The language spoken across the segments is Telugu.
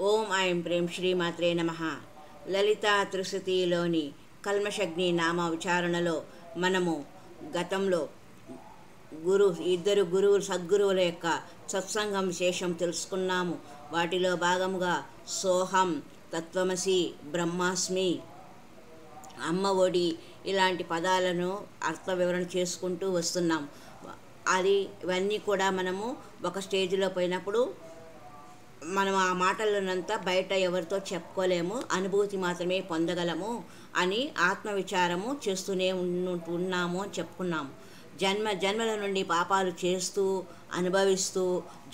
ఓం ఐం ప్రేం శ్రీమాత్రే నమః. లలితా త్రిశతిలోని కల్మషగ్ని నామ విచారణలో మనము గతంలో ఇద్దరు సద్గురువుల యొక్క సత్సంగం విశేషం తెలుసుకున్నాము. వాటిలో భాగముగా సోహం, తత్వమసి, బ్రహ్మాస్మి, అమ్మ ఒడి ఇలాంటి పదాలను అర్థ వివరణ చేసుకుంటూ వస్తున్నాం. ఇవన్నీ కూడా మనము ఒక స్టేజ్లో పోయినప్పుడు మనం ఆ మాటలనంతా బయట ఎవరితో చెప్పుకోలేము, అనుభూతి మాత్రమే పొందగలము అని ఆత్మవిచారము చేస్తూనే ఉన్నాము అని చెప్పుకున్నాము. జన్మల నుండి పాపాలు చేస్తూ అనుభవిస్తూ,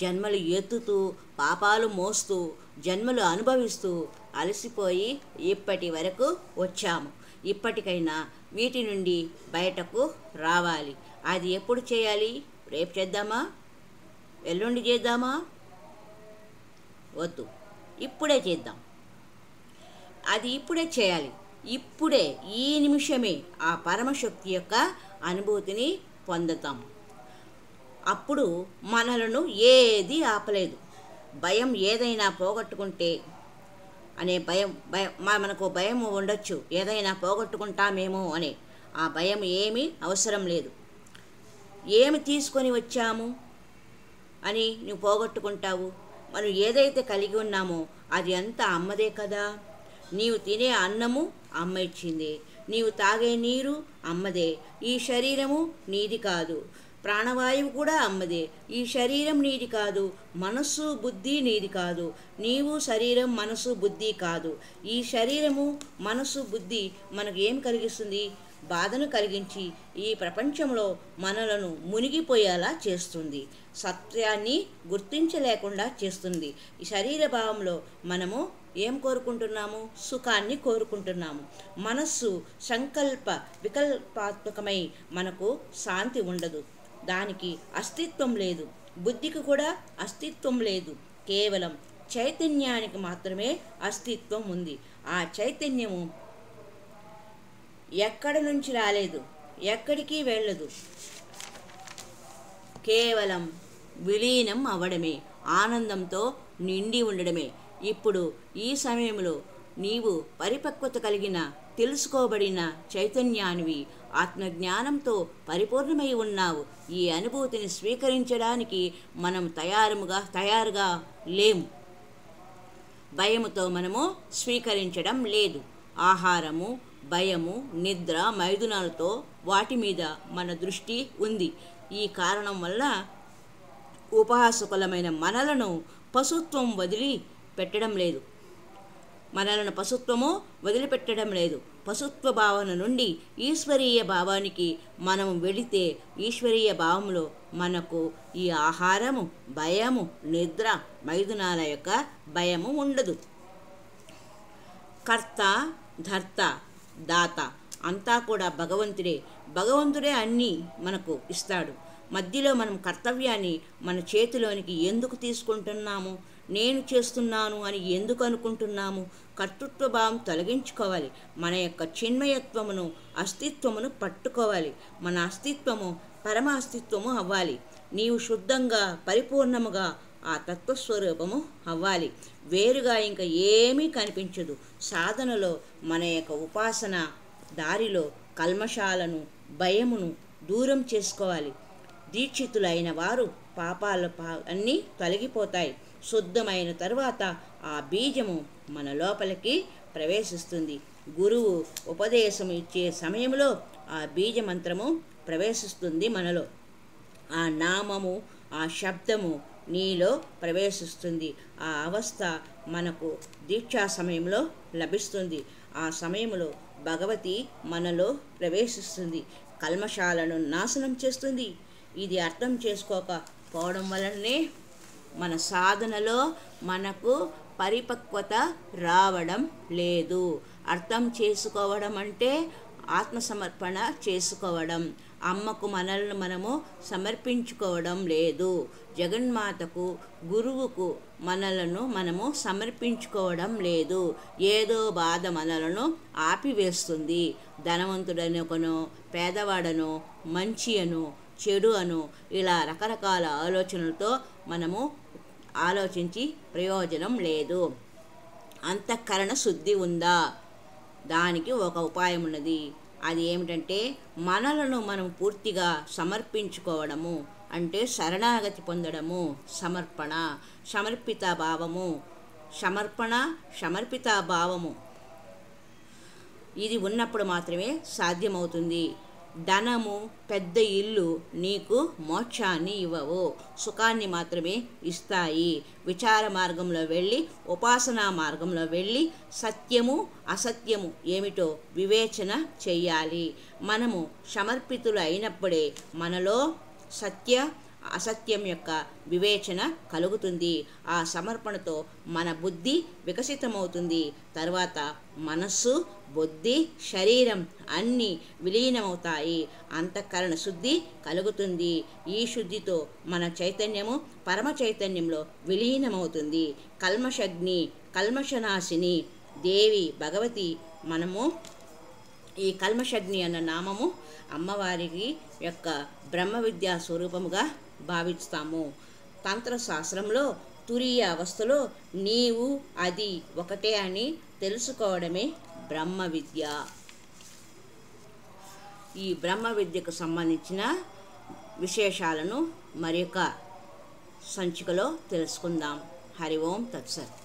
జన్మలు ఎత్తుతూ పాపాలు మోస్తూ, జన్మలు అనుభవిస్తూ అలసిపోయి ఇప్పటి వరకు వచ్చాము. ఇప్పటికైనా వీటి నుండి బయటకు రావాలి. అది ఎప్పుడు చేయాలి? రేపు చేద్దామా? ఎల్లుండి చేద్దామా? వద్దు, ఇప్పుడే చేద్దాం. అది ఇప్పుడే చేయాలి. ఇప్పుడే, ఈ నిమిషమే ఆ పరమశక్తి యొక్క అనుభూతిని పొందుతాం. అప్పుడు మనలను ఏది ఆపలేదు. భయం ఏదైనా పోగొట్టుకుంటే అనే మనకు భయం ఉండొచ్చు, ఏదైనా పోగొట్టుకుంటామేమో అనే. ఆ భయం ఏమీ అవసరం లేదు. ఏమి తీసుకొని వచ్చాము అని నువ్వు పోగొట్టుకుంటావు? మనం ఏదైతే కలిగి ఉన్నామో అది అంతా అమ్మదే కదా. నీవు తినే అన్నము అమ్మ ఇచ్చిందే, నీవు తాగే నీరు అమ్మదే. ఈ శరీరము నీది కాదు, ప్రాణవాయువు కూడా అమ్మదే. ఈ శరీరం నీది కాదు, మనస్సు బుద్ధి నీది కాదు. నీవు శరీరం మనసు బుద్ధి కాదు. ఈ శరీరము మనసు బుద్ధి మనకు ఏం కలిగిస్తుంది? బాధను కలిగించి ఈ ప్రపంచంలో మనలను మునిగిపోయేలా చేస్తుంది, సత్యాన్ని గుర్తించలేకుండా చేస్తుంది. ఈ శరీర భావంలో మనము ఏం కోరుకుంటున్నాము? సుఖాన్ని కోరుకుంటున్నాము. మనస్సు సంకల్ప వికల్పాత్మకమై మనకు శాంతి ఉండదు, దానికి అస్తిత్వం లేదు. బుద్ధికి కూడా అస్తిత్వం లేదు, కేవలం చైతన్యానికి మాత్రమే అస్తిత్వం ఉంది. ఆ చైతన్యము ఎక్కడి నుంచి రాలేదు, ఎక్కడికి వెళ్ళదు, కేవలం విలీనం అవ్వడమే, ఆనందంతో నిండి ఉండడమే. ఇప్పుడు ఈ సమయంలో నీవు పరిపక్వత కలిగిన, తెలుసుకోబడిన చైతన్యానివి, ఆత్మజ్ఞానంతో పరిపూర్ణమై ఉన్నావు. ఈ అనుభూతిని స్వీకరించడానికి మనం తయారుగా లేము. భయముతో మనము స్వీకరించడం లేదు. ఆహారము, భయము, నిద్ర, మైథునాలతో వాటి మీద మన దృష్టి ఉంది. ఈ కారణం వల్ల ఉపాసకులమైన మనలను పశుత్వం వదిలిపెట్టడం లేదు. పశుత్వ భావన నుండి ఈశ్వరీయ భావానికి మనం వెళితే, ఈశ్వరీయ భావంలో మనకు ఈ ఆహారము, భయము, నిద్ర, మైథునాల యొక్క భయము ఉండదు. కర్త, ధర్త, దాత అంతా కూడా భగవంతుడే అన్నీ మనకు ఇస్తాడు. మధ్యలో మనం కర్తవ్యాన్ని మన చేతిలోనికి ఎందుకు తీసుకుంటున్నాము? నేను చేస్తున్నాను అని ఎందుకు అనుకుంటున్నాము? కర్తృత్వ భావం తొలగించుకోవాలి. మన యొక్క చిన్మయత్వమును, అస్తిత్వమును పట్టుకోవాలి. మన అస్తిత్వము పరమ అస్తిత్వము అవ్వాలి. నీవు శుద్ధంగా, పరిపూర్ణముగా ఆ తత్వస్వరూపము అవ్వాలి. వేరుగా ఇంకా ఏమీ కనిపించదు. సాధనలో మన యొక్క ఉపాసన దారిలో కల్మషాలను, భయమును దూరం చేసుకోవాలి. దీక్షితులైన వారు పాపాలు అన్నీ తొలగిపోతాయి. శుద్ధమైన తరువాత ఆ బీజము మన లోపలికి ప్రవేశిస్తుంది. గురువు ఉపదేశం ఇచ్చే సమయంలో ఆ బీజమంత్రము ప్రవేశిస్తుంది మనలో. ఆ నామము, ఆ శబ్దము నీలో ప్రవేశిస్తుంది. ఆ అవస్థ మనకు దీక్షా సమయంలో లభిస్తుంది. ఆ సమయంలో భగవతి మనలో ప్రవేశిస్తుంది, కల్మషాలను నాశనం చేస్తుంది. ఇది అర్థం చేసుకోకపోవడం వలనే మన సాధనలో మనకు పరిపక్వత రావడం లేదు. అర్థం చేసుకోవడం అంటే ఆత్మసమర్పణ చేసుకోవడం. అమ్మకు మనల్ని మనము సమర్పించుకోవడం లేదు. జగన్మాతకు, గురువుకు మనలను మనము సమర్పించుకోవడం లేదు. ఏదో బాధ మనలను ఆపివేస్తుంది. ధనవంతుడనుకనో, పేదవాడనో, మంచి అను, చెడు అను ఇలా రకరకాల ఆలోచనలతో మనము ఆలోచించి ప్రయోజనం లేదు. అంతఃకరణ శుద్ధి ఉందా? దానికి ఒక ఉపాయం ఉన్నది. అది ఏమిటంటే మనలను మనం పూర్తిగా సమర్పించుకోవడము, అంటే శరణాగతి పొందడము, సమర్పణ, సమర్పిత భావము, సమర్పణ, సమర్పిత భావము. ఇది ఉన్నప్పుడు మాత్రమే సాధ్యమవుతుంది. ధనము, పెద్ద ఇల్లు నీకు మోక్షాన్ని ఇవ్వవు, సుఖాన్ని మాత్రమే ఇస్తాయి. విచార మార్గంలో వెళ్ళి, ఉపాసనా మార్గంలో వెళ్ళి సత్యము అసత్యము ఏమిటో వివేచన చెయ్యాలి. మనము సమర్పితులు అయినప్పుడే మనలో సత్య అసత్యం యొక్క వివేచన కలుగుతుంది. ఆ సమర్పణతో మన బుద్ధి వికసితమవుతుంది. తర్వాత మనస్సు, బుద్ధి, శరీరం అన్నీ విలీనమవుతాయి. అంతఃకరణ శుద్ధి కలుగుతుంది. ఈ శుద్ధితో మన చైతన్యము పరమ చైతన్యంలో విలీనమవుతుంది. కల్మషగ్ని, కల్మషనాశిని దేవి భగవతి. మనము ఈ కల్మషగ్ని అన్న నామము అమ్మవారికి యొక్క బ్రహ్మ విద్యా స్వరూపముగా భావిస్తాము. తంత్రశాస్త్రంలో తురీయ అవస్థలో నీవు అది ఒకటే అని తెలుసుకోవడమే బ్రహ్మ విద్య. ఈ బ్రహ్మ విద్యకు సంబంధించిన విశేషాలను మరొక సంచికలో తెలుసుకుందాం. హరి ఓం తత్సత్.